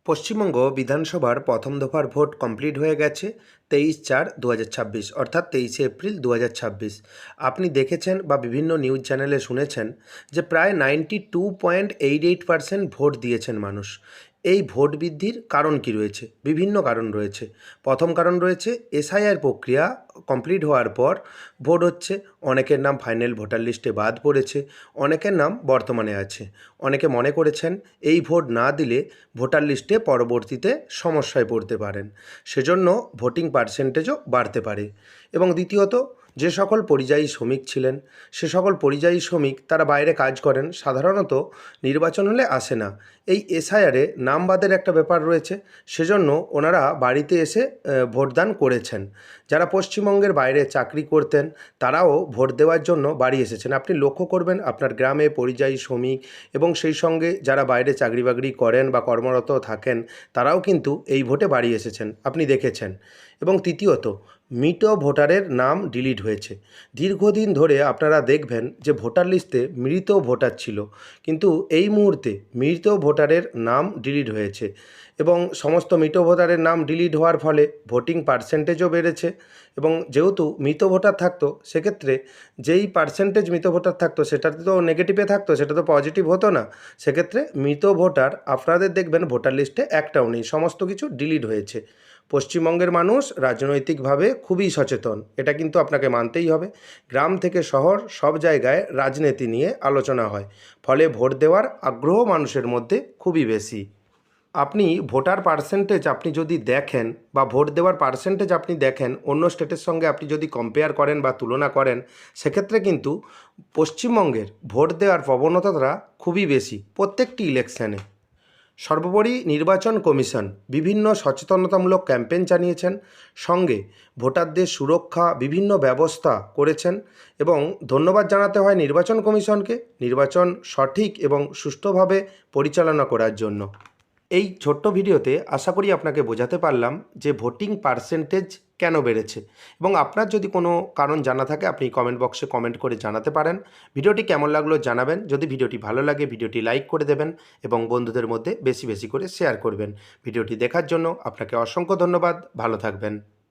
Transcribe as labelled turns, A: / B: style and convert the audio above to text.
A: পশ্চিমবঙ্গ বিধানসভার প্রথম দফার ভোট কমপ্লিট হয়ে গেছে 23/4/2026 অর্থাৎ 23 এপ্রিল 2026। আপনি দেখেছেন বা বিভিন্ন নিউজ চ্যানেলে শুনেছেন যে প্রায় 92.88% ভোট দিয়েছেন মানুষ। এই ভোট বৃদ্ধির কারণ কি রয়েছে? বিভিন্ন কারণ রয়েছে। প্রথম কারণ রয়েছে এসআইআর প্রক্রিয়া কমপ্লিট হওয়ার পর ভোট হচ্ছে। অনেকের নাম ফাইনাল ভোটার লিস্টে বাদ পড়েছে, অনেকের নাম বর্তমানে আছে। অনেকে মনে করেছেন এই ভোট না দিলে ভোটার লিস্টে পরবর্তীতে সমস্যায় পড়তে পারেন, সেজন্য ভোটিং পার্সেন্টেজও বাড়তে পারে। এবং দ্বিতীয়ত, যে সকল পরিযায়ী শ্রমিক ছিলেন সে সকল পরিযায়ী শ্রমিক তারা বাইরে কাজ করেন, সাধারণত নির্বাচন হলে আসে না। এই এসআইআরে নাম বাদের একটা ব্যাপার রয়েছে, সেজন্য ওনারা বাড়িতে এসে ভোটদান করেছেন। যারা পশ্চিমবঙ্গের বাইরে চাকরি করতেন তারাও ভোট দেওয়ার জন্য বাড়ি এসেছেন। আপনি লক্ষ্য করবেন আপনার গ্রামে পরিযায়ী শ্রমিক এবং সেই সঙ্গে যারা বাইরে চাকরি বাকরি করেন বা কর্মরত থাকেন তারাও কিন্তু এই ভোটে বাড়ি এসেছেন, আপনি দেখেছেন। এবং তৃতীয়ত, মৃত ভোটারের নাম ডিলিট হয়েছে। দীর্ঘদিন ধরে আপনারা দেখবেন যে ভোটার লিস্টে মৃত ভোটার ছিল, কিন্তু এই মুহূর্তে মৃত ভোটারের নাম ডিলিট হয়েছে। এবং সমস্ত মৃত ভোটারের নাম ডিলিট হওয়ার ফলে ভোটিং পার্সেন্টেজও বেড়েছে। এবং যেহেতু মৃত ভোটার থাকতো, সেক্ষেত্রে যেই পার্সেন্টেজ মৃত ভোটার থাকতো সেটাতে তো নেগেটিভে থাকতো, সেটা তো পজিটিভ হতো না। সেক্ষেত্রে মৃত ভোটার আপনাদের দেখবেন ভোটার লিস্টে একটাও নেই, সমস্ত কিছু ডিলিট হয়েছে। পশ্চিমবঙ্গের মানুষ রাজনৈতিকভাবে খুবই সচেতন, এটা কিন্তু আপনাকে মানতেই হবে। গ্রাম থেকে শহর সব জায়গায় রাজনীতি নিয়ে আলোচনা হয়, ফলে ভোট দেওয়ার আগ্রহ মানুষের মধ্যে খুবই বেশি। আপনি ভোটার পার্সেন্টেজ আপনি যদি দেখেন বা ভোট দেওয়ার পার্সেন্টেজ আপনি দেখেন অন্য স্টেটের সঙ্গে আপনি যদি কম্পেয়ার করেন বা তুলনা করেন, সেক্ষেত্রে কিন্তু পশ্চিমবঙ্গের ভোট দেওয়ার প্রবণতাটা খুবই বেশি প্রত্যেকটি ইলেকশানে। সর্বোপরি নির্বাচন কমিশন বিভিন্ন সচেতনতামূলক ক্যাম্পেইন চালিয়েছেন, সঙ্গে ভোটারদের সুরক্ষা বিভিন্ন ব্যবস্থা করেছেন। এবং ধন্যবাদ জানাতে হয় নির্বাচন কমিশনকে নির্বাচন সঠিক এবং সুষ্ঠুভাবে পরিচালনা করার জন্য। এই ছোট্ট ভিডিওতে আশা করি আপনাকে বোঝাতে পারলাম যে ভোটিং পার্সেন্টেজ কেন বেড়েছে। এবং আপনার যদি কোনো কারণ জানা থাকে আপনি কমেন্ট বক্সে কমেন্ট করে জানাতে পারেন। ভিডিওটি কেমন লাগলো জানাবেন। যদি ভিডিওটি ভালো লাগে ভিডিওটি লাইক করে দেবেন এবং বন্ধুদের মধ্যে বেশি বেশি করে শেয়ার করবেন। ভিডিওটি দেখার জন্য আপনাকে অসংখ্য ধন্যবাদ। ভালো থাকবেন।